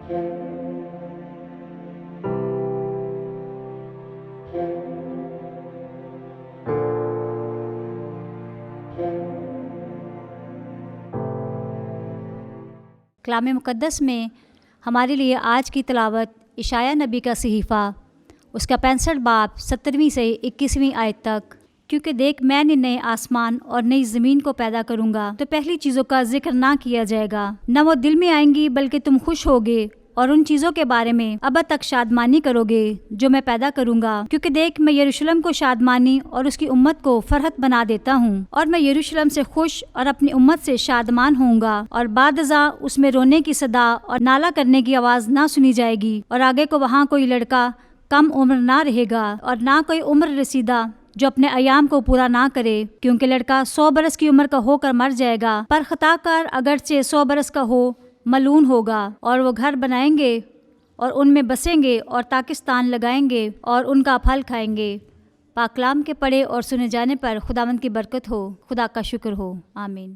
کلام مقدس میں ہمارے لیے آج کی تلاوت اشعیاء نبی کا صحیفہ، اس کا 65 باب 17ویں سے 21ویں آیت تک۔ کیونکہ دیکھ میں نے نئے آسمان اور نئی زمین کو پیدا کروں گا تو پہلی چیزوں کا ذکر نہ کیا جائے گا، نہ وہ دل میں آئیں گی، بلکہ تم خوش ہوگے اور ان چیزوں کے بارے میں ابد تک شادمانی کرو گے جو میں پیدا کروں گا۔ کیونکہ دیکھ میں یروشلم کو شادمانی اور اس کی امت کو فرحت بنا دیتا ہوں، اور میں یروشلم سے خوش اور اپنی امت سے شادمان ہوں گا، اور بعد ازاں اس میں رونے کی صدا اور نالہ کرنے کی آواز نہ سنی جائے گی، اور آگے کو وہاں کوئی لڑکا کم عمر نہ رہے گا اور نہ کوئی عمر رسیدہ جو اپنے ایام کو پورا نہ کرے، کیونکہ لڑکا 100 برس کی عمر کا ہو کر مر جائے گا، پر خطا کار اگرچہ 100 برس کا ہو ملعون ہوگا۔ اور وہ گھر بنائیں گے اور ان میں بسیں گے اور تاکستان لگائیں گے اور ان کا پھل کھائیں گے۔ پاک کلام کے پڑھے اور سنے جانے پر خداوند کی برکت ہو، خدا کا شکر ہو، آمین۔